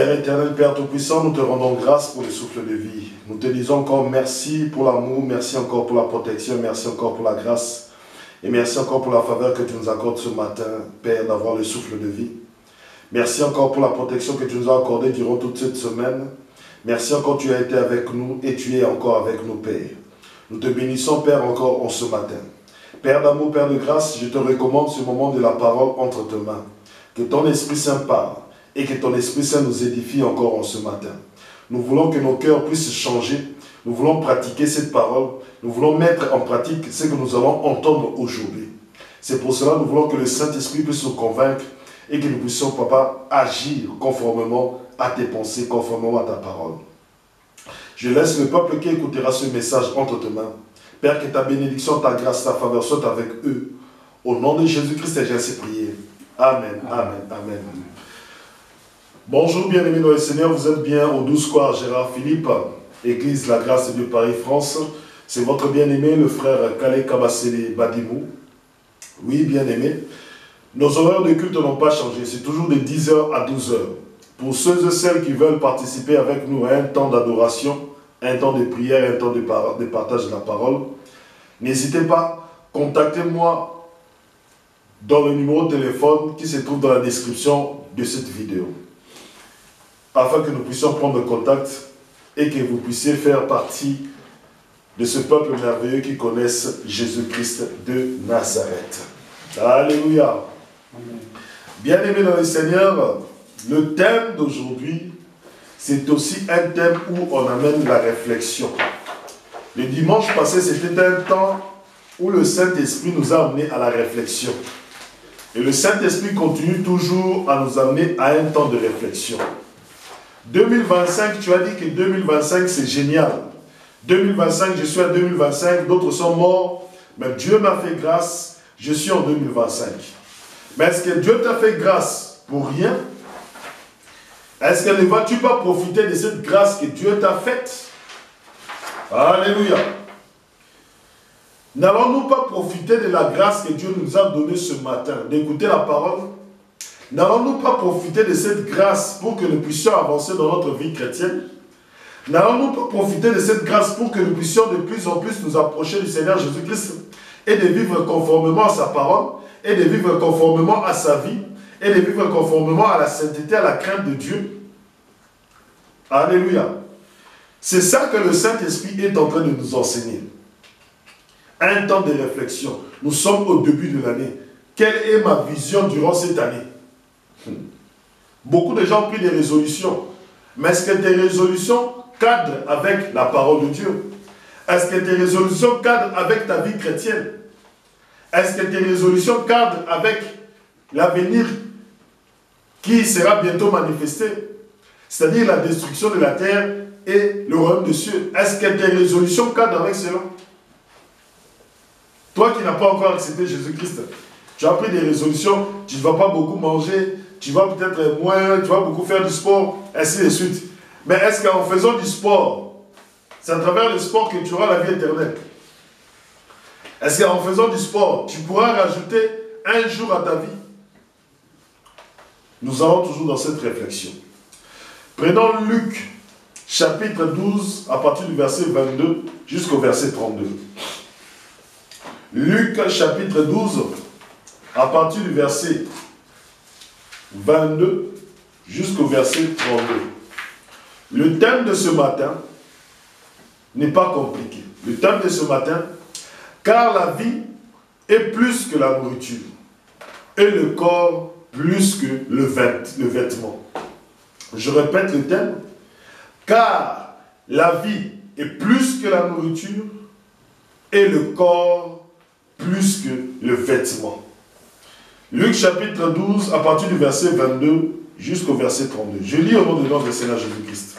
Père éternel, Père Tout-Puissant, nous te rendons grâce pour le souffle de vie. Nous te disons encore merci pour l'amour, merci encore pour la protection, merci encore pour la grâce. Et merci encore pour la faveur que tu nous accordes ce matin, Père, d'avoir le souffle de vie. Merci encore pour la protection que tu nous as accordée durant toute cette semaine. Merci encore, tu as été avec nous et tu es encore avec nous, Père. Nous te bénissons, Père, encore en ce matin. Père d'amour, Père de grâce, je te recommande ce moment de la parole entre tes mains. Que ton Esprit Saint parle et que ton Esprit Saint nous édifie encore en ce matin. Nous voulons que nos cœurs puissent changer. Nous voulons pratiquer cette parole. Nous voulons mettre en pratique ce que nous allons entendre aujourd'hui. C'est pour cela que nous voulons que le Saint-Esprit puisse nous convaincre et que nous puissions, Papa, agir conformément à tes pensées, conformément à ta parole. Je laisse le peuple qui écoutera ce message entre tes mains. Père, que ta bénédiction, ta grâce, ta faveur soient avec eux. Au nom de Jésus-Christ, j'ai ainsi prié. Amen, amen, amen. Bonjour, bien-aimés dans le Seigneur, vous êtes bien au 12 square Gérard Philippe, Église La Grâce de Dieu Paris-France. C'est votre bien-aimé, le frère Kale Kabasele Badimou. Oui, bien-aimé. Nos horaires de culte n'ont pas changé, c'est toujours de 10h à 12h. Pour ceux et celles qui veulent participer avec nous à un temps d'adoration, un temps de prière, un temps de partage de la parole, n'hésitez pas, contactez-moi dans le numéro de téléphone qui se trouve dans la description de cette vidéo, afin que nous puissions prendre contact et que vous puissiez faire partie de ce peuple merveilleux qui connaissent Jésus-Christ de Nazareth. Alléluia. Bien-aimés dans le Seigneur, le thème d'aujourd'hui, c'est aussi un thème où on amène la réflexion. Le dimanche passé, c'était un temps où le Saint-Esprit nous a amenés à la réflexion. Et le Saint-Esprit continue toujours à nous amener à un temps de réflexion. 2025, tu as dit que 2025 c'est génial. 2025, je suis en 2025, d'autres sont morts, mais Dieu m'a fait grâce, je suis en 2025. Mais est-ce que Dieu t'a fait grâce pour rien? Est-ce que ne vas-tu pas profiter de cette grâce que Dieu t'a faite? Alléluia. N'allons-nous pas profiter de la grâce que Dieu nous a donnée ce matin, d'écouter la parole? N'allons-nous pas profiter de cette grâce pour que nous puissions avancer dans notre vie chrétienne? N'allons-nous pas profiter de cette grâce pour que nous puissions de plus en plus nous approcher du Seigneur Jésus-Christ et de vivre conformément à sa parole, et de vivre conformément à sa vie, et de vivre conformément à la sainteté, à la crainte de Dieu? Alléluia. C'est ça que le Saint-Esprit est en train de nous enseigner. Un temps de réflexion. Nous sommes au début de l'année. Quelle est ma vision durant cette année? Beaucoup de gens ont pris des résolutions. Mais est-ce que tes résolutions cadrent avec la parole de Dieu? Est-ce que tes résolutions cadrent avec ta vie chrétienne? Est-ce que tes résolutions cadrent avec l'avenir qui sera bientôt manifesté? C'est-à-dire la destruction de la terre et le royaume des cieux. Est-ce que tes résolutions cadrent avec cela? Toi qui n'as pas encore accepté Jésus-Christ, tu as pris des résolutions, tu ne vas pas beaucoup manger, tu vas peut-être moins, tu vas beaucoup faire du sport, ainsi de suite. Mais est-ce qu'en faisant du sport, c'est à travers le sport que tu auras la vie éternelle? Est-ce qu'en faisant du sport, tu pourras rajouter un jour à ta vie? Nous allons toujours dans cette réflexion. Prenons Luc, chapitre 12, à partir du verset 22 jusqu'au verset 32. Luc, chapitre 12, à partir du verset 22 jusqu'au verset 32. Le thème de ce matin n'est pas compliqué. Le thème de ce matin, car la vie est plus que la nourriture, et le corps plus que le vêtement. Je répète le thème, car la vie est plus que la nourriture, et le corps plus que le vêtement. Luc chapitre 12, à partir du verset 22 jusqu'au verset 32. Je lis au nom de notre Seigneur Jésus-Christ.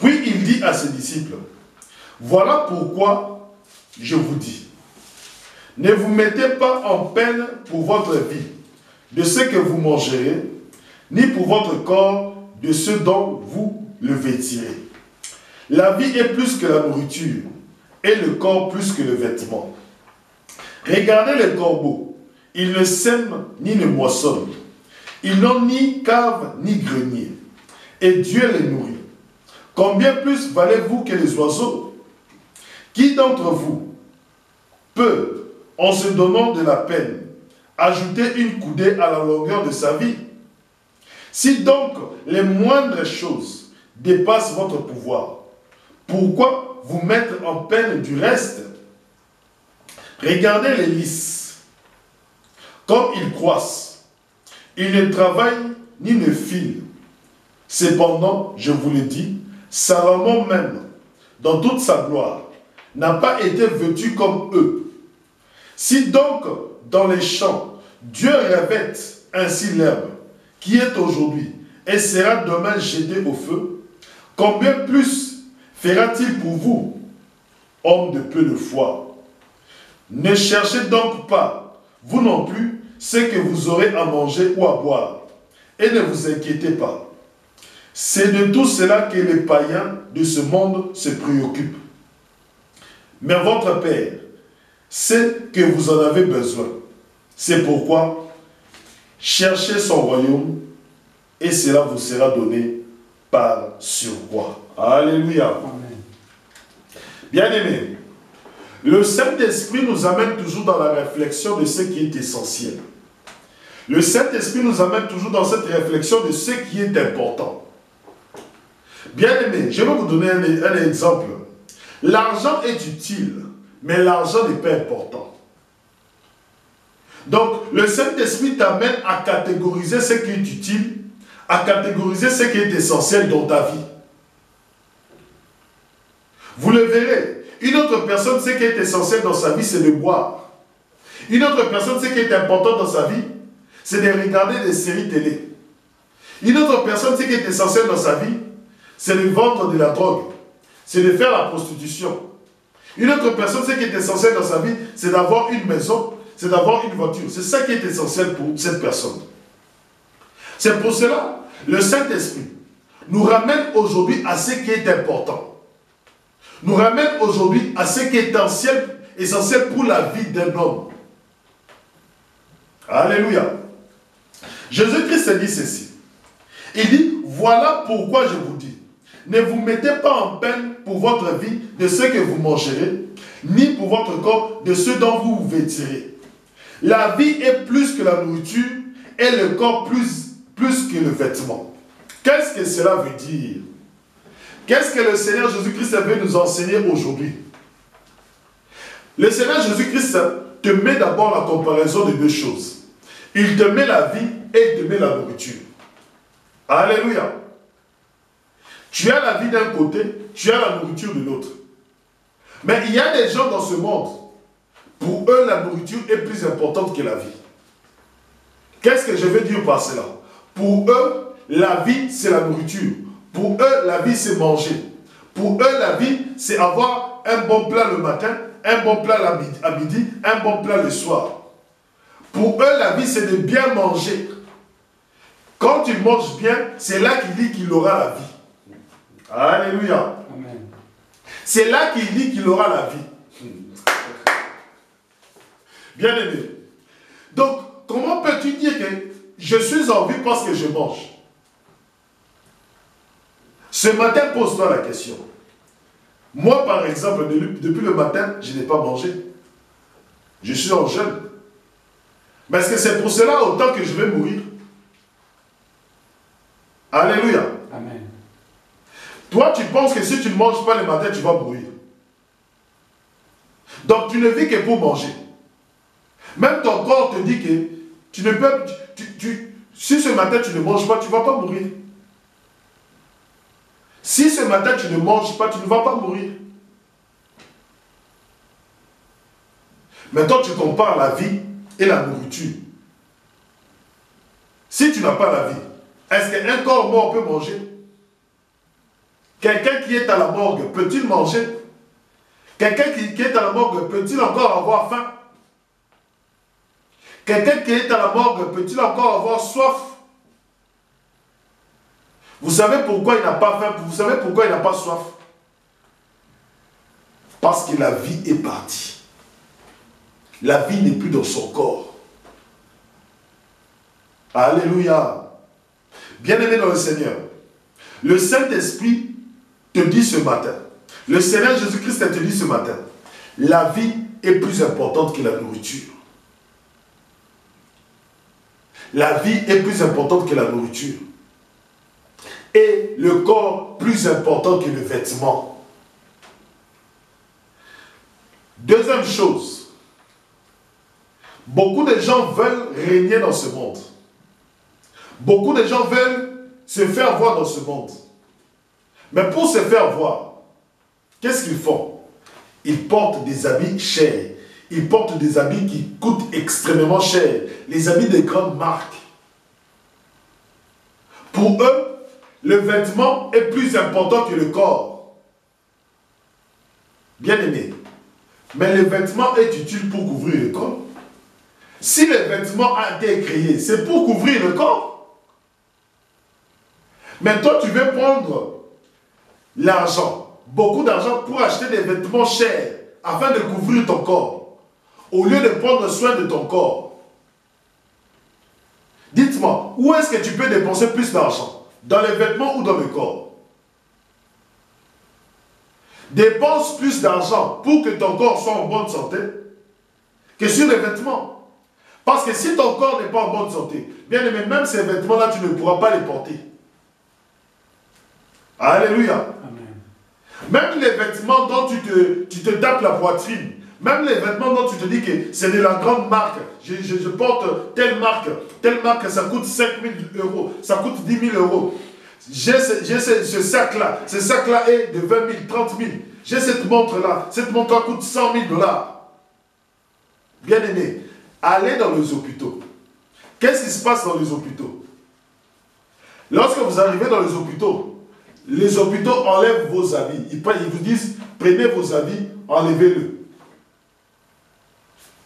Puis il dit à ses disciples, voilà pourquoi je vous dis, ne vous mettez pas en peine pour votre vie, de ce que vous mangerez, ni pour votre corps, de ce dont vous le vêtirez. La vie est plus que la nourriture, et le corps plus que le vêtement. Regardez les corbeaux, ils ne sèment ni ne moissonnent. Ils n'ont ni cave ni grenier, et Dieu les nourrit. Combien plus valez-vous que les oiseaux? Qui d'entre vous peut, en se donnant de la peine, ajouter une coudée à la longueur de sa vie? Si donc les moindres choses dépassent votre pouvoir, pourquoi vous mettre en peine du reste? Regardez les lys, comme ils croissent. Ils ne travaillent ni ne filent. Cependant, je vous le dis, Salomon même, dans toute sa gloire, n'a pas été vêtu comme eux. Si donc, dans les champs, Dieu revêt ainsi l'herbe, qui est aujourd'hui, et sera demain jetée au feu, combien plus fera-t-il pour vous, hommes de peu de foi? Ne cherchez donc pas, vous non plus, ce que vous aurez à manger ou à boire, et ne vous inquiétez pas. C'est de tout cela que les païens de ce monde se préoccupent. Mais votre Père sait que vous en avez besoin. C'est pourquoi cherchez son royaume et cela vous sera donné par surcroît. Alléluia. Amen. Bien-aimés, le Saint-Esprit nous amène toujours dans la réflexion de ce qui est essentiel. Le Saint-Esprit nous amène toujours dans cette réflexion de ce qui est important. Bien-aimés, je vais vous donner un exemple. L'argent est utile, mais l'argent n'est pas important. Donc, le Saint-Esprit t'amène à catégoriser ce qui est utile, à catégoriser ce qui est essentiel dans ta vie. Vous le verrez, une autre personne, ce qui est essentiel dans sa vie, c'est de boire. Une autre personne, ce qui est important dans sa vie, c'est de regarder des séries télé. Une autre personne, ce qui est essentiel dans sa vie, c'est de vendre de la drogue. C'est de faire la prostitution. Une autre personne, ce qui est essentiel dans sa vie, c'est d'avoir une maison, c'est d'avoir une voiture. C'est ça qui est essentiel pour cette personne. C'est pour cela, le Saint-Esprit nous ramène aujourd'hui à ce qui est important. Nous ramène aujourd'hui à ce qui est essentiel pour la vie d'un homme. Alléluia. Jésus-Christ dit ceci. Il dit, voilà pourquoi je vous dis, ne vous mettez pas en peine pour votre vie de ce que vous mangerez, ni pour votre corps de ce dont vous vous vêtirez. La vie est plus que la nourriture et le corps plus que le vêtement. Qu'est-ce que cela veut dire? Qu'est-ce que le Seigneur Jésus-Christ veut nous enseigner aujourd'hui? Le Seigneur Jésus-Christ te met d'abord la comparaison de deux choses. Il te met la vie et il te met la nourriture. Alléluia. Tu as la vie d'un côté, tu as la nourriture de l'autre. Mais il y a des gens dans ce monde, pour eux la nourriture est plus importante que la vie. Qu'est-ce que je veux dire par cela? Pour eux, la vie c'est la nourriture. Pour eux, la vie c'est manger. Pour eux, la vie c'est avoir un bon plat le matin, un bon plat à midi, un bon plat le soir. Pour eux, la vie c'est de bien manger. Quand tu manges bien, c'est là qu'il dit qu'il aura la vie. Alléluia. Amen. C'est là qu'il dit qu'il aura la vie. Bien aimé. Donc, comment peux-tu dire que je suis en vie parce que je mange? Ce matin, pose-toi la question. Moi, par exemple, depuis le matin, je n'ai pas mangé. Je suis en jeûne. Mais est-ce que c'est pour cela autant que je vais mourir? Alléluia. Amen. Toi, tu penses que si tu ne manges pas le matin, tu vas mourir. Donc, tu ne vis que pour manger. Même ton corps te dit que tu ne peux... si ce matin, tu ne manges pas, tu ne vas pas mourir. Si ce matin, tu ne manges pas, tu ne vas pas mourir. Maintenant, tu compares la vie et la nourriture. Si tu n'as pas la vie, est-ce qu'un corps mort peut manger? Quelqu'un qui est à la morgue, peut-il manger? Quelqu'un qui est à la morgue, peut-il encore avoir faim? Quelqu'un qui est à la morgue, peut-il encore avoir soif? Vous savez pourquoi il n'a pas faim? Vous savez pourquoi il n'a pas soif? Parce que la vie est partie. La vie n'est plus dans son corps. Alléluia. Bien-aimé dans le Seigneur, le Saint-Esprit te dit ce matin, le Seigneur Jésus-Christ te dit ce matin, la vie est plus importante que la nourriture. La vie est plus importante que la nourriture. Et le corps plus important que le vêtement. Deuxième chose, beaucoup de gens veulent régner dans ce monde. Beaucoup de gens veulent se faire voir dans ce monde. Mais pour se faire voir, qu'est-ce qu'ils font? Ils portent des habits chers. Ils portent des habits qui coûtent extrêmement cher. Les habits des grandes marques. Pour eux, le vêtement est plus important que le corps. Bien aimé. Mais le vêtement est utile pour couvrir le corps. Si le vêtement a été créé, c'est pour couvrir le corps. Mais toi, tu veux prendre l'argent, beaucoup d'argent pour acheter des vêtements chers afin de couvrir ton corps. Au lieu de prendre soin de ton corps. Dites-moi, où est-ce que tu peux dépenser plus d'argent? Dans les vêtements ou dans le corps? Dépense plus d'argent pour que ton corps soit en bonne santé que sur les vêtements. Parce que si ton corps n'est pas en bonne santé, bien aimé, même ces vêtements-là, tu ne pourras pas les porter. Alléluia. Amen. Même les vêtements dont tu te tapes la poitrine, même les vêtements dont tu te dis que c'est de la grande marque, je porte telle marque, ça coûte 5 000 euros, ça coûte 10 000 euros. J'ai ce sac-là est de 20 000, 30 000. J'ai cette montre-là coûte 100 000 $. Bien aimé, allez dans les hôpitaux. Qu'est-ce qui se passe dans les hôpitaux? Lorsque vous arrivez dans les hôpitaux enlèvent vos habits. Ils vous disent, prenez vos habits, enlevez-le.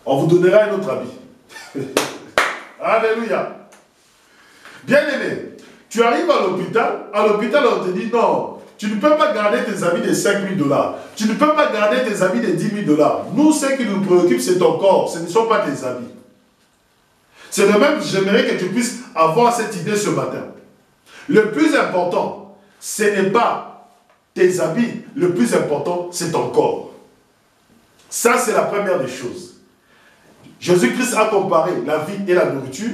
On vous donnera un autre habit. Alléluia. Bien-aimé, tu arrives à l'hôpital on te dit non, tu ne peux pas garder tes habits de 5 000 $. Tu ne peux pas garder tes habits de 10 000 $. Nous, ce qui nous préoccupe, c'est ton corps, ce ne sont pas tes habits. C'est de même, j'aimerais que tu puisses avoir cette idée ce matin. Le plus important, ce n'est pas tes habits, le plus important, c'est ton corps. Ça, c'est la première des choses. Jésus-Christ a comparé la vie et la nourriture.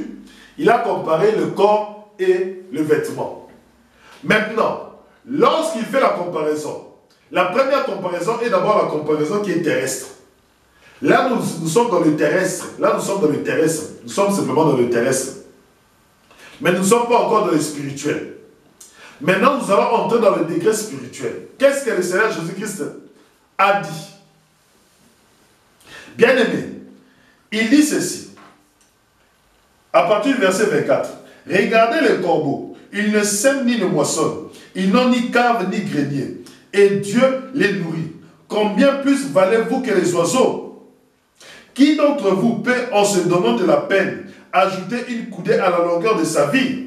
Il a comparé le corps et le vêtement. Maintenant, lorsqu'il fait la comparaison, la première comparaison est d'abord la comparaison qui est terrestre. Là, nous sommes dans le terrestre. Nous sommes simplement dans le terrestre. Mais nous ne sommes pas encore dans le spirituel. Maintenant, nous allons entrer dans le degré spirituel. Qu'est-ce que le Seigneur Jésus-Christ a dit? Bien-aimé, il dit ceci, à partir du verset 24. Regardez les corbeaux, ils ne sèment ni ne moissonnent, ils n'ont ni cave ni grenier, et Dieu les nourrit. Combien plus valez-vous que les oiseaux? Qui d'entre vous peut, en se donnant de la peine, ajouter une coudée à la longueur de sa vie?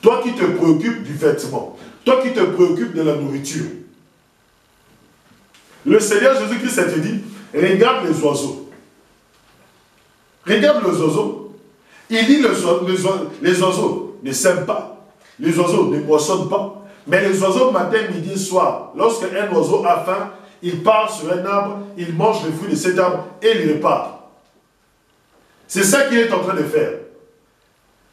Toi qui te préoccupes du vêtement, toi qui te préoccupes de la nourriture, le Seigneur Jésus-Christ te dit, regarde les oiseaux. Regarde les oiseaux. Il dit les oiseaux ne sèment pas. Les oiseaux ne moissonnent pas. Mais les oiseaux matin, midi, soir, lorsque un oiseau a faim, il part sur un arbre, il mange les fruits de cet arbre et il repart. C'est ça qu'il est en train de faire.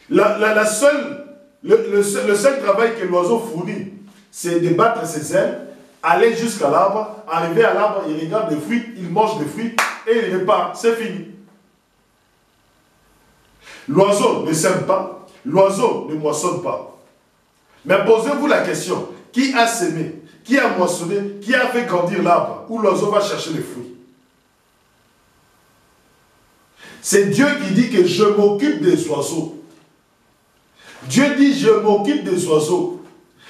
Le seul travail que l'oiseau fournit, c'est de battre ses ailes, aller jusqu'à l'arbre, arriver à l'arbre, il regarde les fruits, il mange les fruits et il repart. C'est fini. L'oiseau ne sème pas, l'oiseau ne moissonne pas. Mais posez-vous la question, qui a sémé, qui a moissonné, qui a fait grandir l'arbre où l'oiseau va chercher les fruits? C'est Dieu qui dit que je m'occupe des oiseaux. Dieu dit je m'occupe des oiseaux.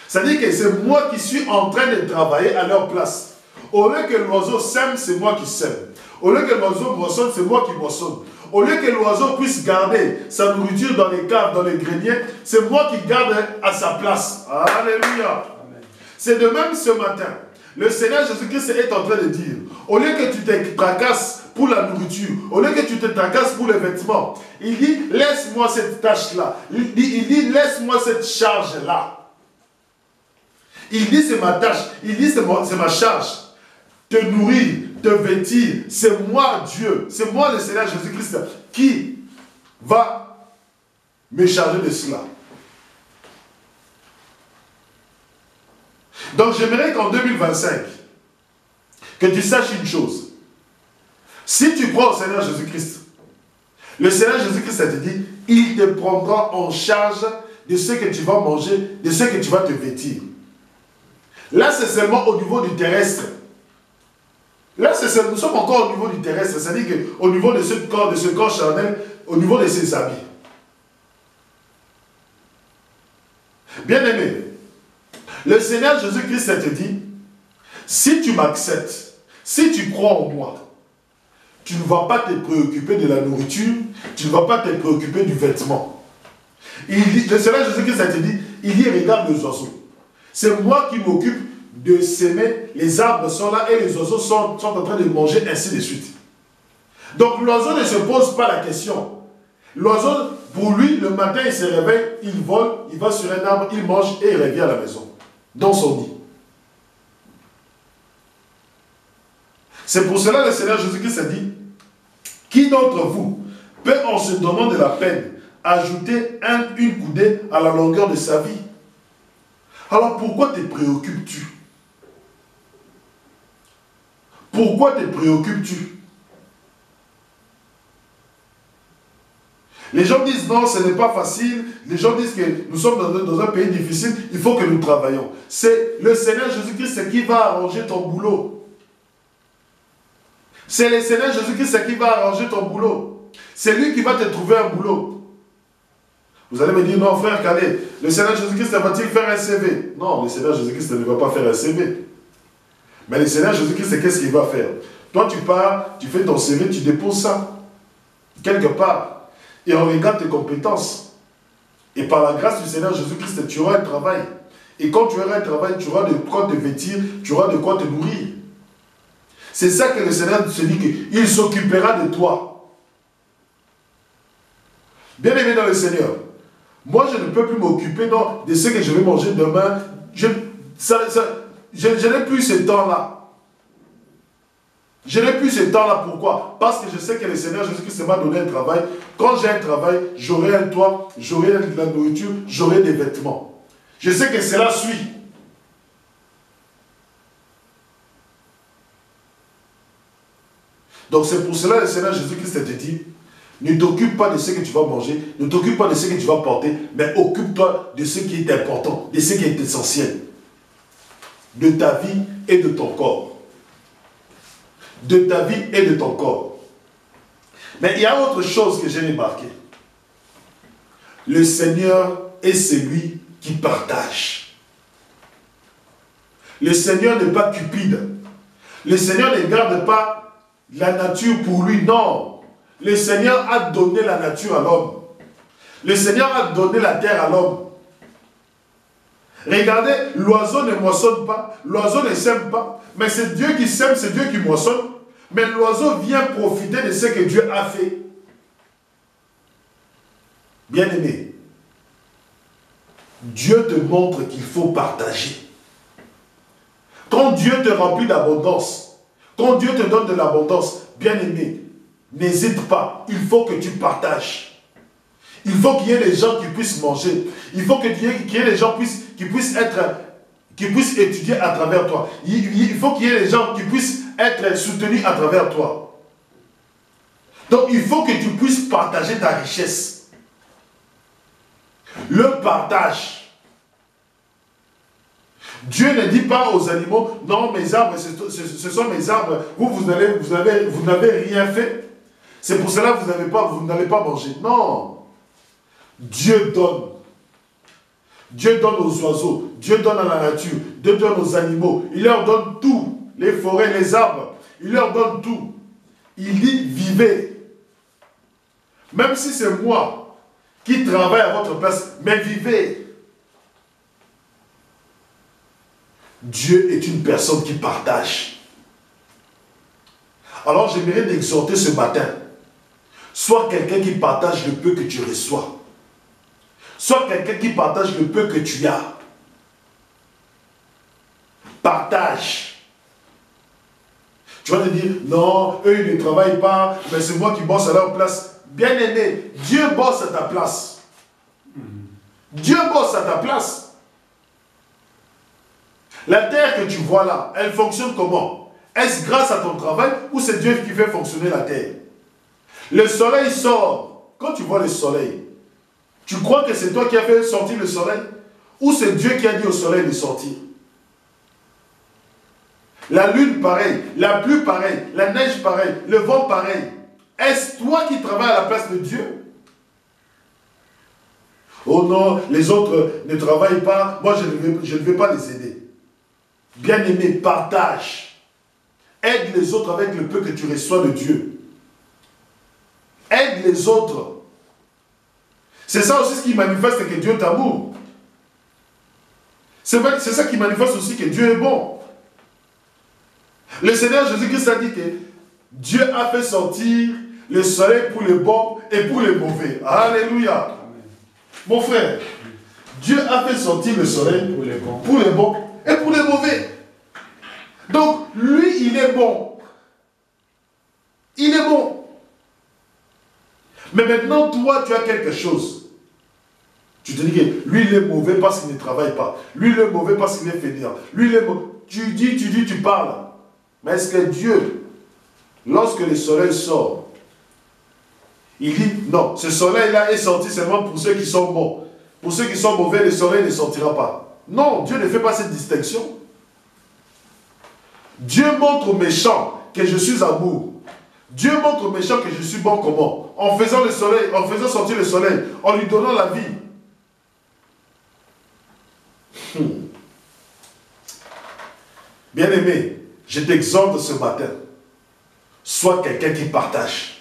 C'est-à-dire que c'est moi qui suis en train de travailler à leur place. Au lieu que l'oiseau sème, c'est moi qui sème. Au lieu que l'oiseau moissonne, c'est moi qui moissonne. Au lieu que l'oiseau puisse garder sa nourriture dans les caves, dans les greniers, c'est moi qui garde à sa place. Alléluia. C'est de même ce matin. Le Seigneur Jésus-Christ est en train de dire, au lieu que tu te tracasses pour la nourriture, au lieu que tu te tracasses pour les vêtements, il dit, laisse-moi cette tâche-là. Il dit laisse-moi cette charge-là. Il dit, c'est ma tâche. Il dit, c'est ma charge. Te nourrir, te vêtir, c'est moi Dieu, c'est moi le Seigneur Jésus-Christ qui va me charger de cela. Donc j'aimerais qu'en 2025, que tu saches une chose. Si tu crois au Seigneur Jésus-Christ, le Seigneur Jésus-Christ te dit, il te prendra en charge de ce que tu vas manger, de ce que tu vas te vêtir. Là, c'est seulement au niveau du terrestre. Là, nous sommes encore au niveau du terrestre, c'est-à-dire qu'au niveau de ce corps charnel, au niveau de ses habits. Bien-aimé, le Seigneur Jésus-Christ te dit, si tu m'acceptes, si tu crois en moi, tu ne vas pas te préoccuper de la nourriture, tu ne vas pas te préoccuper du vêtement. Le Seigneur Jésus-Christ te dit, il dit, regarde les oiseaux. C'est moi qui m'occupe de s'aimer, les arbres sont là et les oiseaux sont en train de manger, ainsi de suite. Donc l'oiseau ne se pose pas la question. L'oiseau, pour lui, le matin, il se réveille, il vole, il va sur un arbre, il mange et il revient à la maison, dans son nid. C'est pour cela que le Seigneur Jésus-Christ a dit, qui d'entre vous peut, en se donnant de la peine, ajouter une coudée à la longueur de sa vie? Alors pourquoi te préoccupes-tu? Pourquoi te préoccupes-tu? Les gens disent non, ce n'est pas facile. Les gens disent que nous sommes dans un pays difficile, il faut que nous travaillons. C'est le Seigneur Jésus-Christ qui va arranger ton boulot. C'est le Seigneur Jésus-Christ qui va arranger ton boulot. C'est lui qui va te trouver un boulot. Vous allez me dire, non frère Calais, le Seigneur Jésus-Christ va-t-il faire un CV? Non, le Seigneur Jésus-Christ ne va pas faire un CV. Mais le Seigneur Jésus-Christ, qu'est-ce qu'il va faire? Toi, tu pars, tu fais ton CV, tu déposes ça, quelque part. Et on regarde tes compétences. Et par la grâce du Seigneur Jésus-Christ, tu auras un travail. Et quand tu auras un travail, tu auras de quoi te vêtir, tu auras de quoi te nourrir. C'est ça que le Seigneur se dit qu'il s'occupera de toi. Bien aimé dans le Seigneur, moi je ne peux plus m'occuper de ce que je vais manger demain. Je n'ai plus ce temps-là. Je n'ai plus ce temps-là. Pourquoi? Parce que je sais que le Seigneur Jésus-Christ m'a donné un travail. Quand j'ai un travail, j'aurai un toit, j'aurai de la nourriture, j'aurai des vêtements. Je sais que cela suit. Donc c'est pour cela que le Seigneur Jésus-Christ te dit, ne t'occupe pas de ce que tu vas manger, ne t'occupe pas de ce que tu vas porter, mais occupe-toi de ce qui est important, de ce qui est essentiel. De ta vie et de ton corps. De ta vie et de ton corps. Mais il y a autre chose que j'ai remarqué. Le Seigneur est celui qui partage. Le Seigneur n'est pas cupide. Le Seigneur ne garde pas la nature pour lui, non. Le Seigneur a donné la nature à l'homme. Le Seigneur a donné la terre à l'homme. Regardez, l'oiseau ne moissonne pas, l'oiseau ne sème pas, mais c'est Dieu qui sème, c'est Dieu qui moissonne. Mais l'oiseau vient profiter de ce que Dieu a fait. Bien-aimé, Dieu te montre qu'il faut partager. Quand Dieu te remplit d'abondance, quand Dieu te donne de l'abondance, bien-aimé, n'hésite pas, il faut que tu partages. Il faut qu'il y ait des gens qui puissent manger. Il faut qu'il y ait des gens qui puissent étudier à travers toi. Il faut qu'il y ait des gens qui puissent être soutenus à travers toi. Donc il faut que tu puisses partager ta richesse. Le partage. Dieu ne dit pas aux animaux, non, mes arbres, ce sont mes arbres, vous n'avez rien fait. C'est pour cela que vous n'allez pas manger. Non. Dieu donne. Dieu donne aux oiseaux, Dieu donne à la nature, Dieu donne aux animaux. Il leur donne tout. Les forêts, les arbres, il leur donne tout. Il dit, vivez. Même si c'est moi qui travaille à votre place, mais vivez. Dieu est une personne qui partage. Alors j'aimerais t'exhorter ce matin. Sois quelqu'un qui partage le peu que tu reçois. Sois quelqu'un qui partage le peu que tu as. Partage. Tu vas te dire, non, eux ils ne travaillent pas, mais c'est moi qui bosse à leur place. Bien aimé, Dieu bosse à ta place. Dieu bosse à ta place. La terre que tu vois là, elle fonctionne comment? Est-ce grâce à ton travail ou c'est Dieu qui fait fonctionner la terre? Le soleil sort. Quand tu vois le soleil, tu crois que c'est toi qui as fait sortir le soleil? Ou c'est Dieu qui a dit au soleil de sortir? La lune pareil, la pluie pareil, la neige pareil, le vent pareil. Est-ce toi qui travailles à la place de Dieu? Oh non, les autres ne travaillent pas, moi je ne vais pas les aider. Bien-aimé, partage. Aide les autres avec le peu que tu reçois de Dieu. Aide les autres. C'est ça aussi ce qui manifeste que Dieu t'amoure. C'est ça qui manifeste aussi que Dieu est bon. Le Seigneur Jésus-Christ a dit que Dieu a fait sortir le soleil pour les bons et pour les mauvais. Alléluia. Amen. Mon frère, Dieu a fait sortir le soleil pour les bons et pour les mauvais. Donc, lui, il est bon. Il est bon. Mais maintenant, toi, tu as quelque chose. Tu te dis que lui, il est mauvais parce qu'il ne travaille pas. Lui, il est mauvais parce qu'il est fainéant. Lui, il est mauvais. Tu parles. Mais est-ce que Dieu, lorsque le soleil sort, il dit, non, ce soleil-là est sorti seulement pour ceux qui sont bons. Pour ceux qui sont mauvais, le soleil ne sortira pas. Non, Dieu ne fait pas cette distinction. Dieu montre aux méchants que je suis amour. Dieu montre aux méchants que je suis bon comment? En faisant le soleil, en faisant sortir le soleil, en lui donnant la vie. Bien-aimé, je t'exhorte ce matin. Sois quelqu'un qui partage.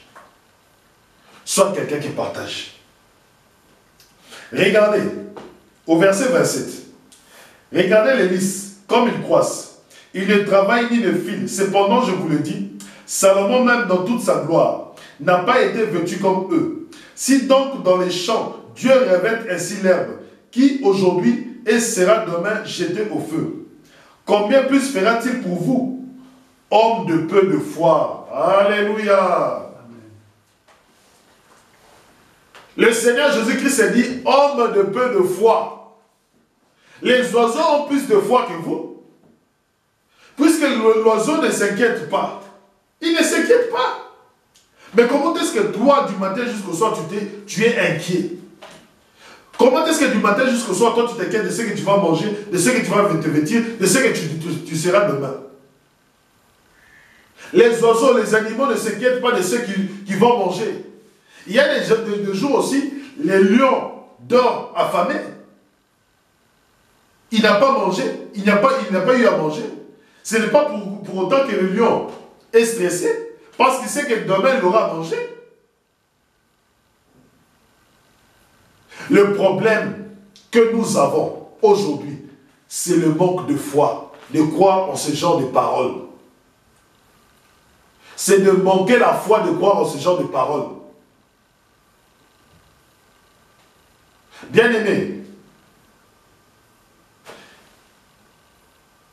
Sois quelqu'un qui partage. Regardez, au verset 27. Regardez les lys, comme ils croissent. Ils ne travaillent ni ne filent. Cependant, je vous le dis, Salomon même dans toute sa gloire n'a pas été vêtu comme eux. Si donc dans les champs, Dieu revêt ainsi l'herbe, qui aujourd'hui et sera demain jetée au feu, combien plus fera-t-il pour vous, hommes de peu de foi? Alléluia. Le Seigneur Jésus-Christ a dit, homme de peu de foi. Les oiseaux ont plus de foi que vous. Puisque l'oiseau ne s'inquiète pas. Il ne s'inquiète pas. Mais comment est-ce que toi, du matin jusqu'au soir, tu es inquiet? Comment est-ce que du matin jusqu'au soir, toi, tu t'inquiètes de ce que tu vas manger, de ce que tu vas te vêtir, de ce que tu seras demain? Les oiseaux, les animaux ne s'inquiètent pas de ce qu'ils vont manger. Il y a des jours aussi, les lions dorment affamés. Il n'a pas mangé, il n'a pas eu à manger. Ce n'est pas pour autant que le lion est stressé, parce qu'il sait que demain il aura à manger. Le problème que nous avons aujourd'hui, c'est le manque de foi, de croire en ce genre de paroles. C'est de manquer la foi de croire en ce genre de paroles. Bien-aimé,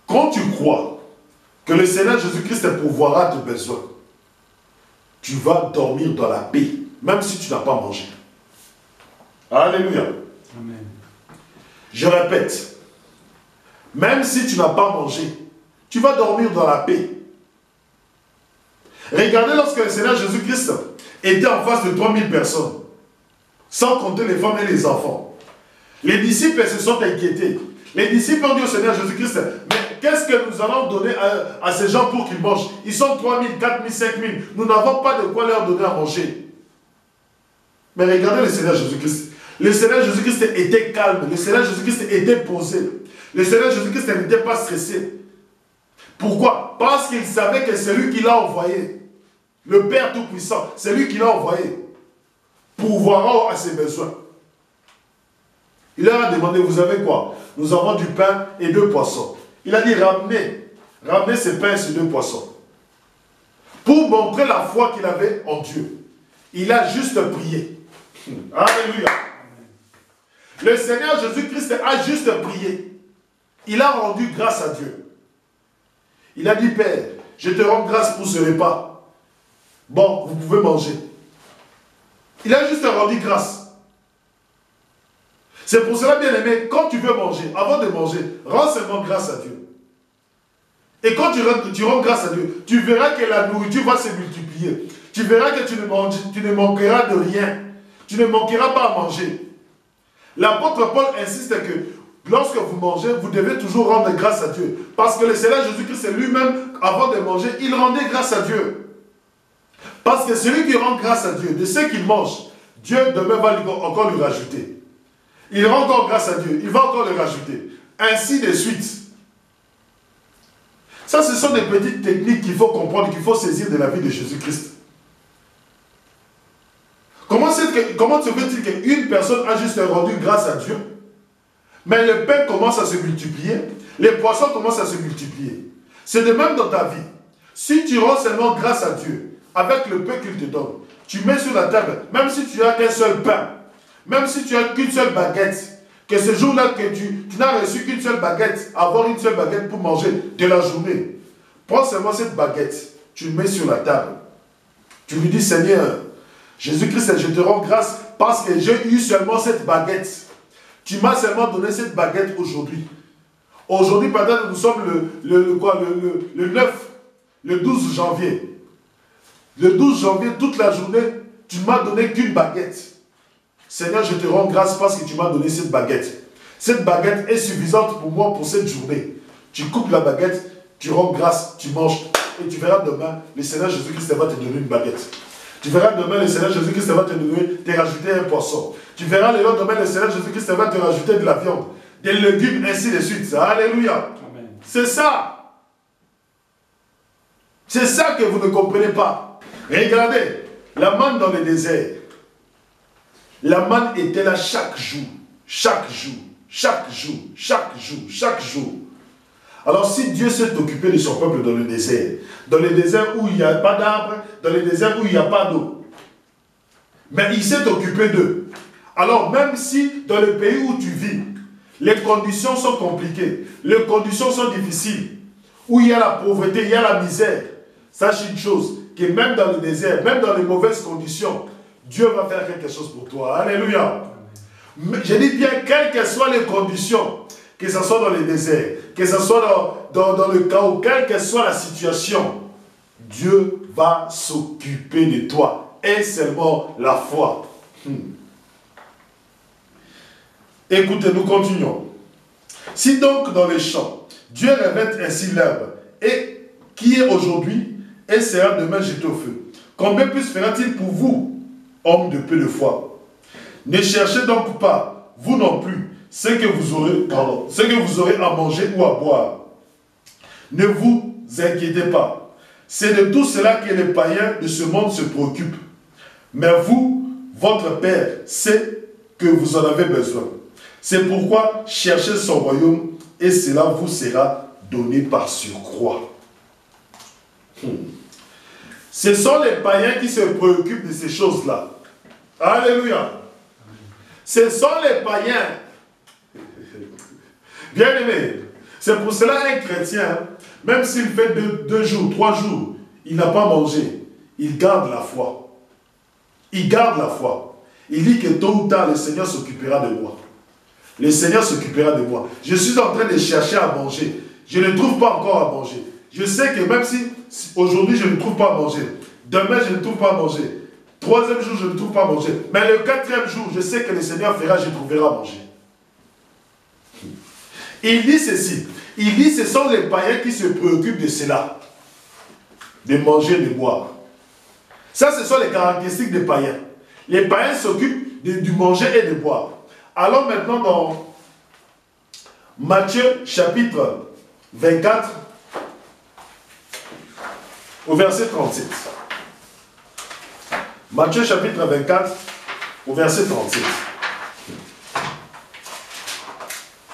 quand tu crois que le Seigneur Jésus-Christ pourvoira tes besoins, tu vas dormir dans la paix, même si tu n'as pas mangé. Alléluia. Amen. Je répète, même si tu n'as pas mangé, tu vas dormir dans la paix. Regardez lorsque le Seigneur Jésus-Christ était en face de 3000 personnes, sans compter les femmes et les enfants. Les disciples se sont inquiétés. Les disciples ont dit au Seigneur Jésus-Christ, mais qu'est-ce que nous allons donner à ces gens pour qu'ils mangent? Ils sont 3000, 4000, 5000. Nous n'avons pas de quoi leur donner à manger. Mais regardez le Seigneur Jésus-Christ. Le Seigneur Jésus-Christ était calme. Le Seigneur Jésus-Christ était posé. Le Seigneur Jésus-Christ n'était pas stressé. Pourquoi? Parce qu'il savait que c'est lui qui l'a envoyé. Le Père Tout-Puissant, c'est lui qui l'a envoyé. Pour voir à ses besoins. Il leur a demandé, vous avez quoi? Nous avons du pain et 2 poissons. Il a dit, ramenez ces pains et ces 2 poissons. pour montrer la foi qu'il avait en Dieu. Il a juste prié. Alléluia. Le Seigneur Jésus-Christ a juste prié. Il a rendu grâce à Dieu. Il a dit, Père, je te rends grâce pour ce repas. Bon, vous pouvez manger. Il a juste rendu grâce. C'est pour cela, bien aimé, quand tu veux manger, avant de manger, rends seulement grâce à Dieu. Et quand tu rends grâce à Dieu, tu verras que la nourriture va se multiplier. Tu verras que tu ne manqueras de rien. Tu ne manqueras pas à manger. L'apôtre Paul insiste que lorsque vous mangez, vous devez toujours rendre grâce à Dieu. Parce que le Seigneur Jésus-Christ lui-même, avant de manger, il rendait grâce à Dieu. Parce que celui qui rend grâce à Dieu, de ce qu'il mange, Dieu demain va encore lui rajouter. Il rend encore grâce à Dieu, il va encore le rajouter. Ainsi de suite. Ça, ce sont des petites techniques qu'il faut comprendre, qu'il faut saisir de la vie de Jésus-Christ. Comment se fait-il qu'une personne a juste rendu grâce à Dieu, mais le pain commence à se multiplier, les poissons commencent à se multiplier? C'est de même dans ta vie. Si tu rends seulement grâce à Dieu, avec le pain qu'il te donne, tu mets sur la table, même si tu n'as qu'un seul pain, même si tu n'as qu'une seule baguette, que ce jour-là que tu n'as reçu qu'une seule baguette, avoir une seule baguette pour manger de la journée, prends seulement cette baguette, tu le mets sur la table. Tu lui dis, Seigneur, Jésus-Christ, je te rends grâce parce que j'ai eu seulement cette baguette. Tu m'as seulement donné cette baguette aujourd'hui. Aujourd'hui, peut-être nous sommes le 9, le 12 janvier. Le 12 janvier, toute la journée, tu ne m'as donné qu'une baguette. Seigneur, je te rends grâce parce que tu m'as donné cette baguette. Cette baguette est suffisante pour moi pour cette journée. Tu coupes la baguette, tu rends grâce, tu manges. Et tu verras demain, le Seigneur Jésus-Christ va te donner une baguette. Tu verras demain, le Seigneur Jésus-Christ va te rajouter un poisson. Tu verras le lendemain, le Seigneur Jésus-Christ va te rajouter de la viande, des légumes, ainsi de suite. Alléluia. C'est ça. C'est ça que vous ne comprenez pas. Regardez, la manne dans le désert. La manne était là chaque jour, chaque jour, chaque jour, chaque jour, chaque jour. Alors si Dieu s'est occupé de son peuple dans le désert où il n'y a pas d'arbre, dans le désert où il n'y a pas d'eau, mais il s'est occupé d'eux. Alors même si dans le pays où tu vis, les conditions sont compliquées, les conditions sont difficiles, où il y a la pauvreté, il y a la misère, sache une chose, que même dans le désert, même dans les mauvaises conditions, Dieu va faire quelque chose pour toi. Alléluia. Je dis bien, quelles que soient les conditions, que ce soit dans le désert, que ce soit dans le chaos, quelle que soit la situation, Dieu va s'occuper de toi. Et seulement la foi. Écoutez, nous continuons. Si donc dans les champs, Dieu revêt ainsi l'herbe, et qui est aujourd'hui, et sera demain jeté au feu, combien plus fera-t-il pour vous, hommes de peu de foi? Ne cherchez donc pas, vous non plus, ce que vous aurez à manger ou à boire. Ne vous inquiétez pas. C'est de tout cela que les païens de ce monde se préoccupent. Mais vous, votre Père, sait que vous en avez besoin. C'est pourquoi cherchez son royaume et cela vous sera donné par surcroît. Ce sont les païens qui se préoccupent de ces choses-là. Alléluia. Ce sont les païens. Bien aimé, c'est pour cela un chrétien, même s'il fait 2 jours, 3 jours, il n'a pas mangé, il garde la foi. Il garde la foi. Il dit que tôt ou tard, le Seigneur s'occupera de moi. Le Seigneur s'occupera de moi. Je suis en train de chercher à manger. Je ne trouve pas encore à manger. Je sais que même si aujourd'hui je ne trouve pas à manger, demain je ne trouve pas à manger, 3e jour je ne trouve pas à manger, mais le 4e jour, je sais que le Seigneur fera, je trouverai à manger. Il dit ceci, il dit ce sont les païens qui se préoccupent de cela, de manger, de boire. Ça, ce sont les caractéristiques des païens. Les païens s'occupent du manger et de boire. Allons maintenant dans Matthieu chapitre 24 au verset 37. Matthieu chapitre 24 au verset 37.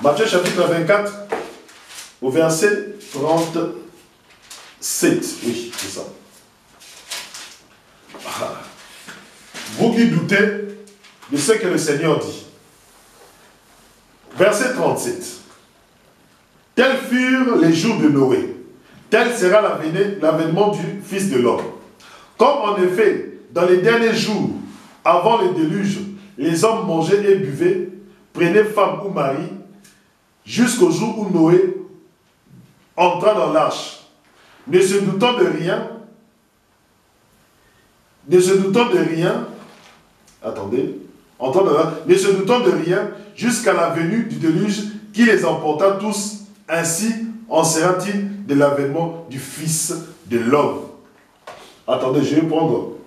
Matthieu chapitre 24 au verset 37. Oui, c'est ça. Vous qui doutez de ce que le Seigneur dit. Verset 37. Tels furent les jours de Noé. Tel sera l'avènement du Fils de l'homme. Comme en effet, dans les derniers jours, avant le déluge, les hommes mangeaient et buvaient, prenaient femme ou mari, jusqu'au jour où Noé entra dans l'arche, ne se doutant de rien, ne se doutant de rien, jusqu'à la venue du déluge qui les emporta tous. Ainsi en sera-t-il de l'avènement du Fils de l'homme. Attendez, je vais prendre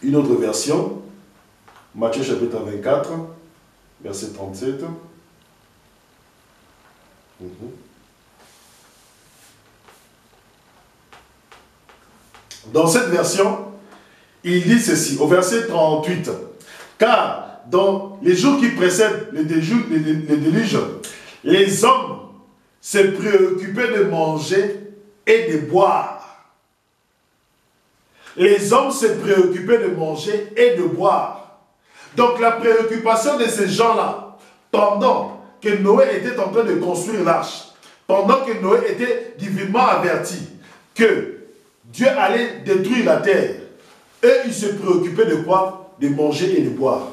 une autre version. Matthieu chapitre 24, verset 37. Dans cette version, il dit ceci, au verset 38. Car dans les jours qui précèdent le déluge, les hommes se préoccupaient de manger et de boire. Les hommes se préoccupaient de manger et de boire. Donc la préoccupation de ces gens-là, pendant que Noé était en train de construire l'arche, pendant que Noé était divinement averti que Dieu allait détruire la terre, eux, ils se préoccupaient de quoi? De manger et de boire.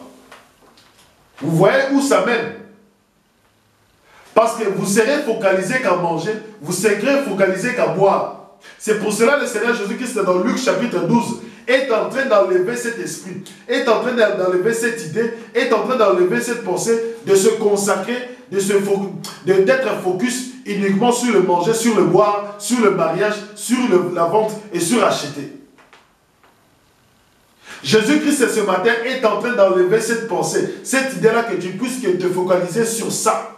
Vous voyez où ça mène? Parce que vous serez focalisé qu'à manger, vous serez focalisé qu'à boire. C'est pour cela que le Seigneur Jésus-Christ, dans Luc chapitre 12, est en train d'enlever cet esprit, est en train d'enlever cette idée, est en train d'enlever cette pensée, de se consacrer, d'être focus uniquement sur le manger, sur le boire, sur le mariage, sur la vente et sur acheter. Jésus-Christ ce matin est en train d'enlever cette pensée, cette idée-là, que tu puisses te focaliser sur ça.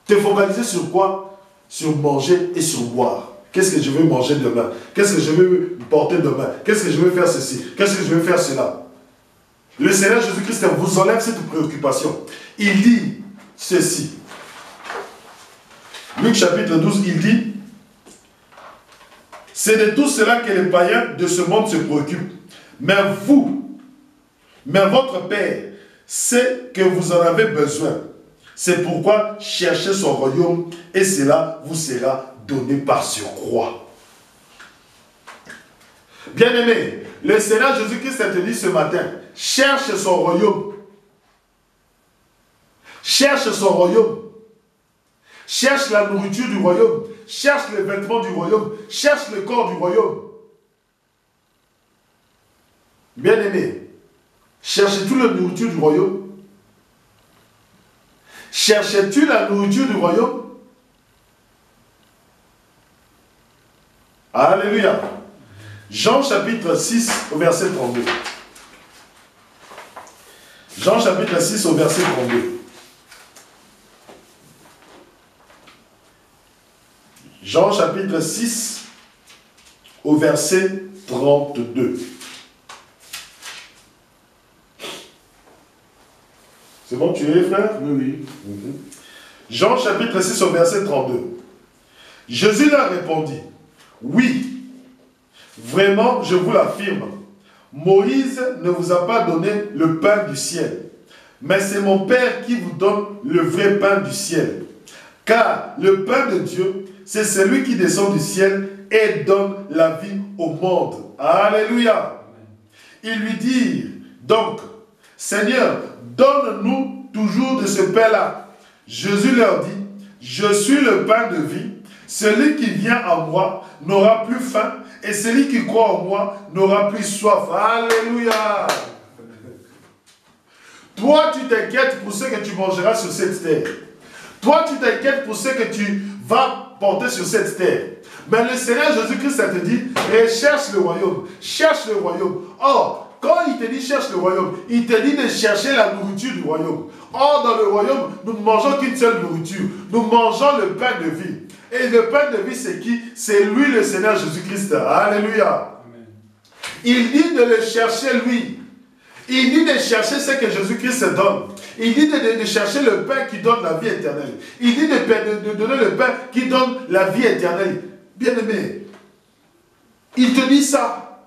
Te focaliser sur quoi? Sur manger et sur boire. Qu'est-ce que je vais manger demain? Qu'est-ce que je vais porter demain? Qu'est-ce que je vais faire ceci? Qu'est-ce que je vais faire cela? Le Seigneur Jésus-Christ vous enlève cette préoccupation. Il dit ceci. Luc chapitre 12, il dit: c'est de tout cela que les païens de ce monde se préoccupent. Mais votre Père sait que vous en avez besoin. C'est pourquoi cherchez son royaume et cela vous sera donné par surcroît. Bien-aimé, le Seigneur Jésus-Christ te dit ce matin, cherche son royaume. Cherche son royaume. Cherche la nourriture du royaume. Cherche les vêtements du royaume. Cherche le corps du royaume. Bien-aimé, cherches-tu la nourriture du royaume? Cherches-tu la nourriture du royaume? Alléluia. Jean chapitre 6 au verset 32. Jean chapitre 6 au verset 32. Jean chapitre 6 au verset 32. C'est bon, tu es, frère? Oui. Jean chapitre 6 au verset 32. Jésus leur répondit: oui, vraiment, je vous l'affirme, Moïse ne vous a pas donné le pain du ciel, mais c'est mon Père qui vous donne le vrai pain du ciel. Car le pain de Dieu, c'est celui qui descend du ciel et donne la vie au monde. Alléluia. Ils lui dirent donc: Seigneur, donne-nous toujours de ce pain-là. Jésus leur dit: je suis le pain de vie. Celui qui vient à moi n'aura plus faim, et celui qui croit en moi n'aura plus soif. Alléluia. Toi, tu t'inquiètes pour ce que tu mangeras sur cette terre. Toi, tu t'inquiètes pour ce que tu vas porter sur cette terre. Mais le Seigneur Jésus-Christ, ça te dit: recherche le royaume. Cherche le royaume. Or, quand il te dit cherche le royaume, il te dit de chercher la nourriture du royaume. Or, dans le royaume, nous ne mangeons qu'une seule nourriture. Nous mangeons le pain de vie. Et le pain de vie, c'est qui? C'est lui, le Seigneur Jésus-Christ. Alléluia. Amen. Il dit de le chercher lui. Il dit de chercher ce que Jésus-Christ donne. Il dit de chercher le pain qui donne la vie éternelle. Il dit de donner le pain qui donne la vie éternelle. Bien-aimé, il te dit ça.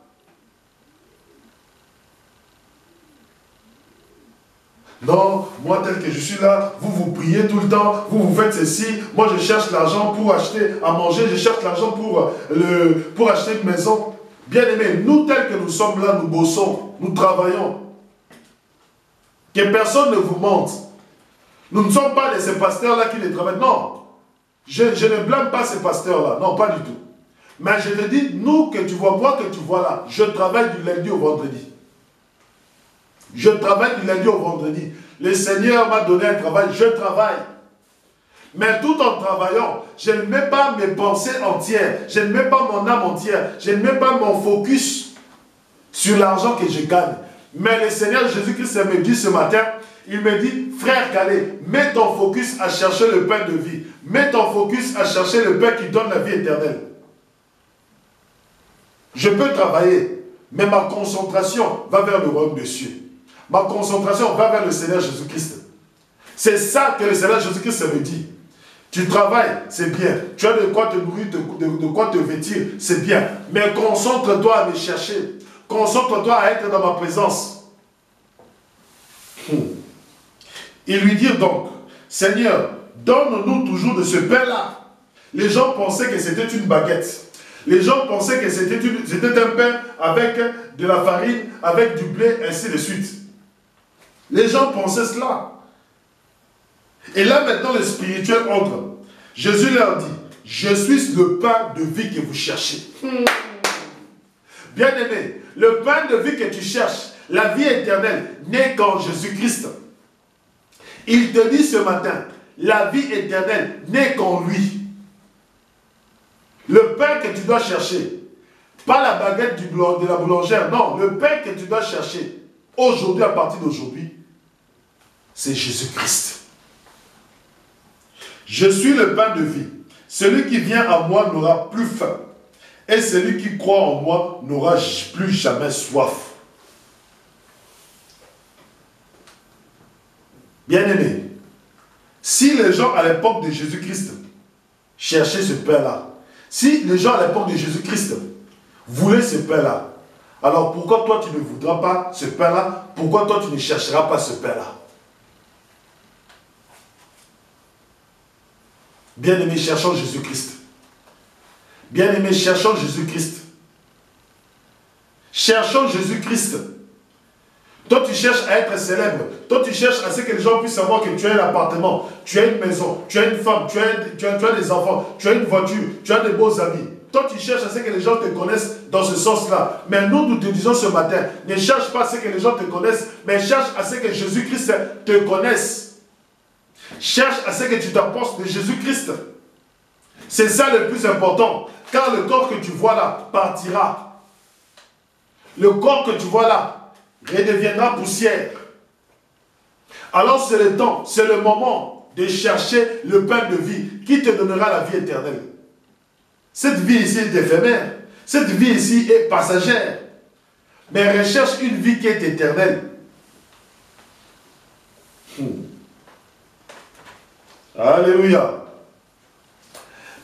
Non, moi tel que je suis là, vous priez tout le temps, vous faites ceci, moi je cherche l'argent pour acheter à manger, je cherche l'argent pour acheter une maison. Bien aimé, nous tels que nous sommes là, nous bossons, nous travaillons. Que personne ne vous mente. Nous ne sommes pas de ces pasteurs-là qui les travaillent. Non, je ne blâme pas ces pasteurs-là, non, pas du tout. Mais je te dis, nous que tu vois, moi que tu vois là, je travaille du lundi au vendredi. Je travaille du lundi au vendredi. Le Seigneur m'a donné un travail, je travaille. Mais tout en travaillant, je ne mets pas mes pensées entières, je ne mets pas mon âme entière, je ne mets pas mon focus sur l'argent que je gagne. Mais le Seigneur Jésus-Christ me dit ce matin, il me dit, frère Calais, mets ton focus à chercher le pain de vie. Mets ton focus à chercher le pain qui donne la vie éternelle. Je peux travailler, mais ma concentration va vers le royaume des cieux. Ma concentration va vers le Seigneur Jésus-Christ. C'est ça que le Seigneur Jésus-Christ me dit. Tu travailles, c'est bien. Tu as de quoi te nourrir, de quoi te vêtir, c'est bien. Mais concentre-toi à me chercher. Concentre-toi à être dans ma présence. Il lui dit donc, Seigneur, donne-nous toujours de ce pain-là. Les gens pensaient que c'était une baguette. Les gens pensaient que c'était un pain avec de la farine, avec du blé, ainsi de suite. Les gens pensaient cela. Et là maintenant le spirituel entre. Jésus leur dit, je suis le pain de vie que vous cherchez. Bien aimé, le pain de vie que tu cherches, la vie éternelle, n'est qu'en Jésus-Christ. Il te dit ce matin, la vie éternelle n'est qu'en lui. Le pain que tu dois chercher, pas la baguette de la boulangère, non, le pain que tu dois chercher, aujourd'hui, à partir d'aujourd'hui, c'est Jésus-Christ. Je suis le pain de vie. Celui qui vient à moi n'aura plus faim. Et celui qui croit en moi n'aura plus jamais soif. Bien-aimé, si les gens à l'époque de Jésus-Christ cherchaient ce pain-là, si les gens à l'époque de Jésus-Christ voulaient ce pain-là, alors pourquoi toi tu ne voudras pas ce pain-là? Pourquoi toi tu ne chercheras pas ce pain-là? Bien-aimé, cherchons Jésus-Christ. Bien-aimé, cherchons Jésus-Christ. Cherchons Jésus-Christ. Toi, tu cherches à être célèbre. Toi, tu cherches à ce que les gens puissent savoir que tu as un appartement, tu as une maison, tu as une femme, tu as des enfants, tu as une voiture, tu as de beaux amis. Toi, tu cherches à ce que les gens te connaissent dans ce sens-là. Mais nous te disons ce matin, ne cherche pas à ce que les gens te connaissent, mais cherche à ce que Jésus-Christ te connaisse. Cherche à ce que tu t'approches de Jésus-Christ. C'est ça le plus important. Car le corps que tu vois là partira. Le corps que tu vois là redeviendra poussière. Alors c'est le temps, c'est le moment de chercher le pain de vie qui te donnera la vie éternelle. Cette vie ici est éphémère. Cette vie ici est passagère. Mais recherche une vie qui est éternelle. Alléluia.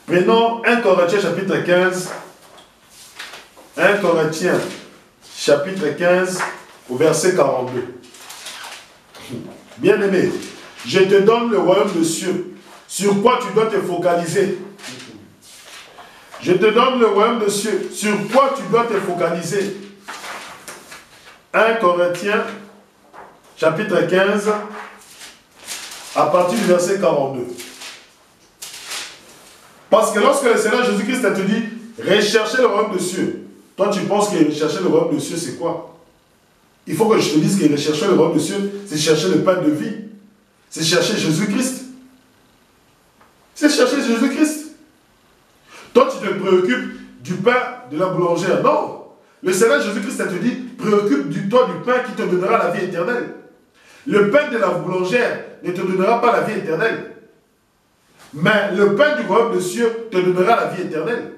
Prenons 1 Corinthiens chapitre 15. 1 Corinthiens chapitre 15 au verset 42. Bien-aimé, je te donne le royaume des cieux. Sur quoi tu dois te focaliser? Je te donne le royaume des cieux. Sur quoi tu dois te focaliser? 1 Corinthiens chapitre 15 à partir du verset 42. Parce que lorsque le Seigneur Jésus-Christ te dit, recherchez le royaume des cieux, toi tu penses que rechercher le royaume des cieux c'est quoi? Il faut que je te dise que rechercher le royaume des cieux, c'est chercher le pain de vie. C'est chercher Jésus-Christ. C'est chercher Jésus-Christ. Toi tu te préoccupes du pain de la boulangère. Non. Le Seigneur Jésus-Christ te dit, préoccupe-toi du pain qui te donnera la vie éternelle. Le pain de la boulangère ne te donnera pas la vie éternelle. Mais le pain du royaume des cieux te donnera la vie éternelle.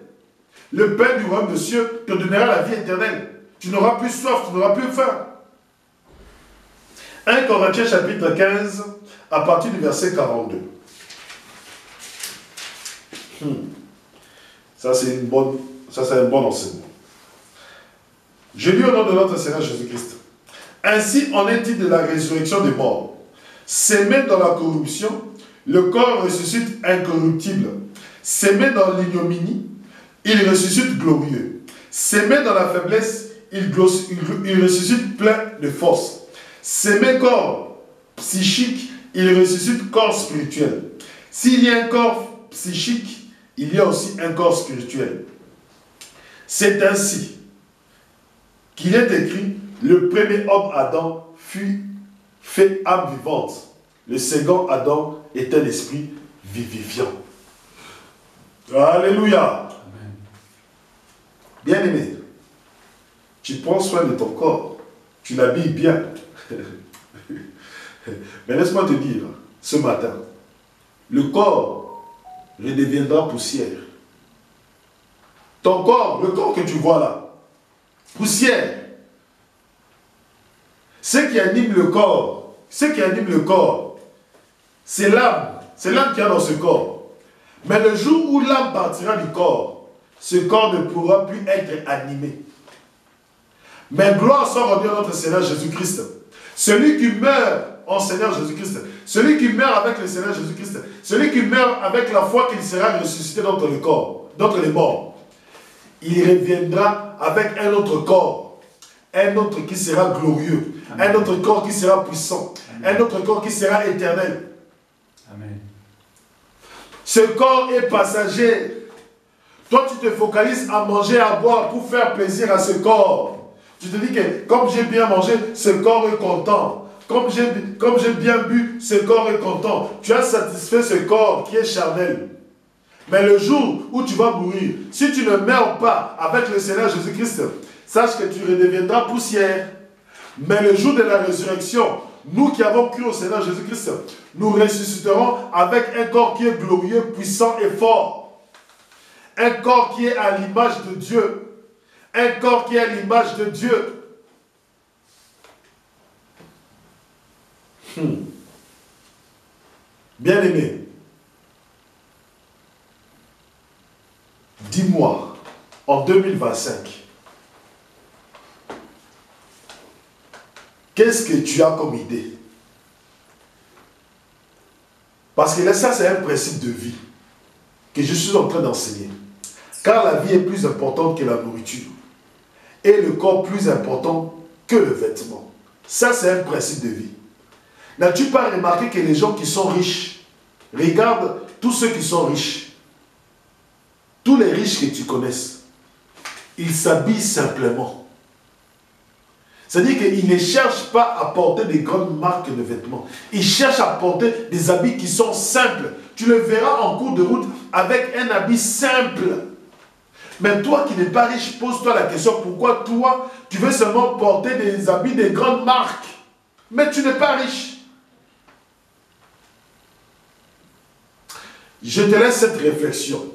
Le pain du royaume des cieux te donnera la vie éternelle. Tu n'auras plus soif, tu n'auras plus faim. 1 Corinthiens chapitre 15, à partir du verset 42. Ça c'est un bon enseignement. Je lis au nom de notre Seigneur Jésus-Christ. Ainsi en est-il de la résurrection des morts. S'aimer dans la corruption, le corps ressuscite incorruptible. S'aimer dans l'ignominie, il ressuscite glorieux. S'aimer dans la faiblesse, il ressuscite plein de force. S'aimer corps psychique, il ressuscite corps spirituel. S'il y a un corps psychique, il y a aussi un corps spirituel. C'est ainsi qu'il est écrit, le premier homme Adam fut fait âme vivante. Le second Adam est un esprit vivifiant. Alléluia. Bien-aimé, tu prends soin de ton corps, tu l'habilles bien. Mais laisse-moi te dire, ce matin, le corps redeviendra poussière. Ton corps, le corps que tu vois là, poussière. Ce qui anime le corps, c'est l'âme. C'est l'âme qui est dans ce corps. Mais le jour où l'âme partira du corps, ce corps ne pourra plus être animé. Mais gloire soit rendue à notre Seigneur Jésus-Christ. Celui qui meurt en Seigneur Jésus-Christ, celui qui meurt avec le Seigneur Jésus-Christ, celui qui meurt avec la foi qu'il sera ressuscité d'entre le corps, d'entre les morts, il reviendra avec un autre corps, un autre qui sera glorieux, un autre corps qui sera puissant, un autre corps qui sera éternel. Amen. Ce corps est passager. Toi, tu te focalises à manger, à boire pour faire plaisir à ce corps. Tu te dis que comme j'ai bien mangé, ce corps est content. Comme j'ai bien bu, ce corps est content. Tu as satisfait ce corps qui est charnel. Mais le jour où tu vas mourir, si tu ne meurs pas avec le Seigneur Jésus-Christ, sache que tu redeviendras poussière. Mais le jour de la résurrection, nous qui avons cru au Seigneur Jésus-Christ, nous ressusciterons avec un corps qui est glorieux, puissant et fort. Un corps qui est à l'image de Dieu. Un corps qui est à l'image de Dieu. Bien-aimé, dis-moi, en 2025, qu'est-ce que tu as comme idée? Parce que là, ça, c'est un principe de vie que je suis en train d'enseigner. Car la vie est plus importante que la nourriture. Et le corps plus important que le vêtement. Ça, c'est un principe de vie. N'as-tu pas remarqué que les gens qui sont riches, regarde tous ceux qui sont riches, tous les riches que tu connaisses, ils s'habillent simplement. C'est-à-dire qu'ils ne cherchent pas à porter des grandes marques de vêtements. Ils cherchent à porter des habits qui sont simples. Tu le verras en cours de route avec un habit simple. Mais toi qui n'es pas riche, pose-toi la question, pourquoi toi, tu veux seulement porter des habits de grandes marques? Mais tu n'es pas riche. Je te laisse cette réflexion.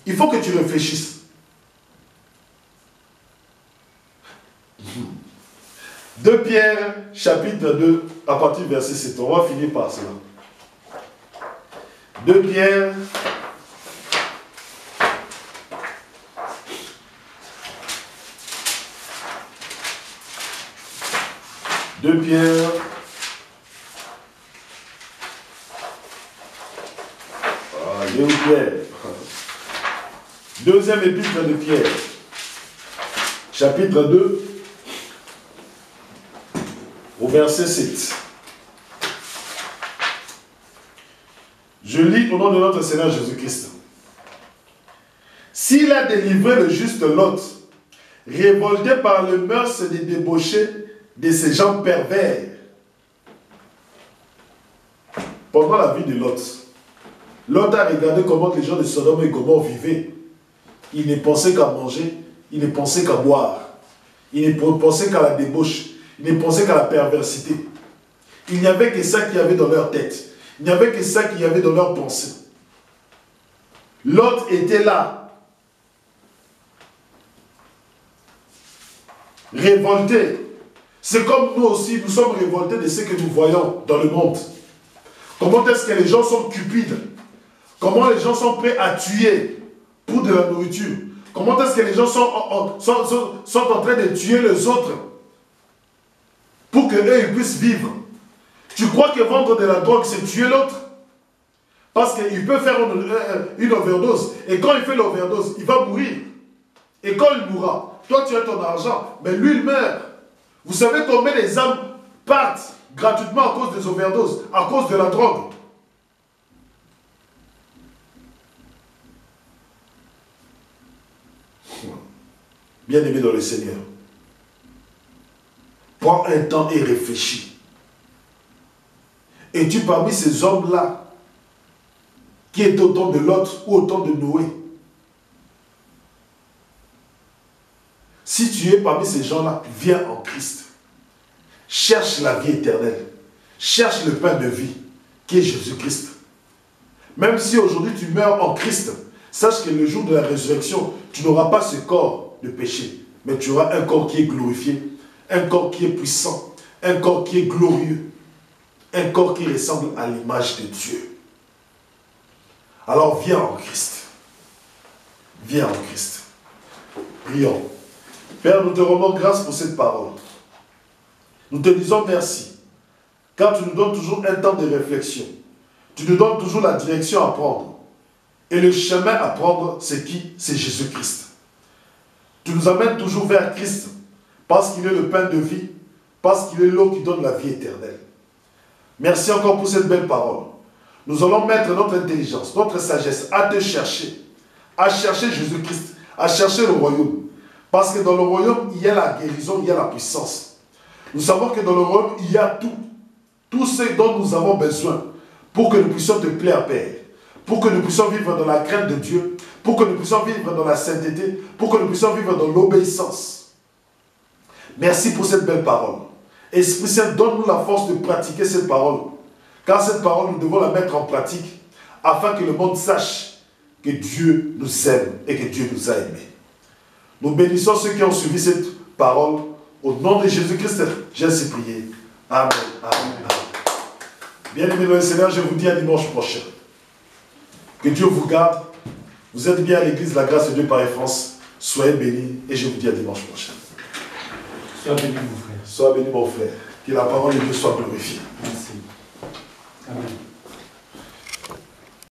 Il faut que tu réfléchisses. 2 Pierre, chapitre 2, à partir du verset 7. On va finir par cela. 2 Pierre, Pierre. Deuxième épître de Pierre, chapitre 2, au verset 7. Je lis au nom de notre Seigneur Jésus-Christ. S'il a délivré le juste Lot, révolté par le mœurs des débauchés de ces gens pervers, pendant la vie de Lot, Lot a regardé comment les gens de Sodome et Gomorrhe vivaient. Il ne pensait qu'à manger, il ne pensait qu'à boire, il ne pensait qu'à la débauche, il ne pensait qu'à la perversité. Il n'y avait que ça qu'il y avait dans leur tête. Il n'y avait que ça qu'il y avait dans leur pensée. Lot était là, révolté. C'est comme nous aussi, nous sommes révoltés de ce que nous voyons dans le monde. Comment est-ce que les gens sont cupides? Comment les gens sont prêts à tuer pour de la nourriture? Comment est-ce que les gens sont en train de tuer les autres pour qu'eux ils puissent vivre? Tu crois que vendre de la drogue, c'est tuer l'autre? Parce qu'il peut faire une overdose. Et quand il fait l'overdose, il va mourir. Et quand il mourra, toi tu as ton argent, mais lui il meurt. Vous savez combien les âmes partent gratuitement à cause des overdoses, à cause de la drogue? Bien-aimé dans le Seigneur, prends un temps et réfléchis. Es-tu parmi ces hommes-là qui étaient au temps de Lot ou au temps de Noé? Si tu es parmi ces gens-là, viens en Christ. Cherche la vie éternelle. Cherche le pain de vie, qui est Jésus-Christ. Même si aujourd'hui tu meurs en Christ, sache que le jour de la résurrection, tu n'auras pas ce corps de péché, mais tu auras un corps qui est glorifié, un corps qui est puissant, un corps qui est glorieux, un corps qui ressemble à l'image de Dieu. Alors viens en Christ. Viens en Christ. Prions. Père, nous te rendons grâce pour cette parole. Nous te disons merci, car tu nous donnes toujours un temps de réflexion. Tu nous donnes toujours la direction à prendre. Et le chemin à prendre, c'est qui? C'est Jésus-Christ. Tu nous amènes toujours vers Christ, parce qu'il est le pain de vie, parce qu'il est l'eau qui donne la vie éternelle. Merci encore pour cette belle parole. Nous allons mettre notre intelligence, notre sagesse à te chercher, à chercher Jésus-Christ, à chercher le royaume. Parce que dans le royaume, il y a la guérison, il y a la puissance. Nous savons que dans le royaume, il y a tout. Tout ce dont nous avons besoin pour que nous puissions te plaire, Père. Pour que nous puissions vivre dans la crainte de Dieu. Pour que nous puissions vivre dans la sainteté. Pour que nous puissions vivre dans l'obéissance. Merci pour cette belle parole. Esprit Saint, donne-nous la force de pratiquer cette parole. Car cette parole, nous devons la mettre en pratique afin que le monde sache que Dieu nous aime et que Dieu nous a aimés. Nous bénissons ceux qui ont suivi cette parole. Au nom de Jésus-Christ, j'ai ainsi prié. Amen. Amen. Bien-aimés dans le Seigneur, je vous dis à dimanche prochain. Que Dieu vous garde. Vous êtes bien à l'église La Grâce de Dieu Paris France. Soyez bénis et je vous dis à dimanche prochain. Sois béni mon frère. Sois béni mon frère. Que la parole de Dieu soit glorifiée.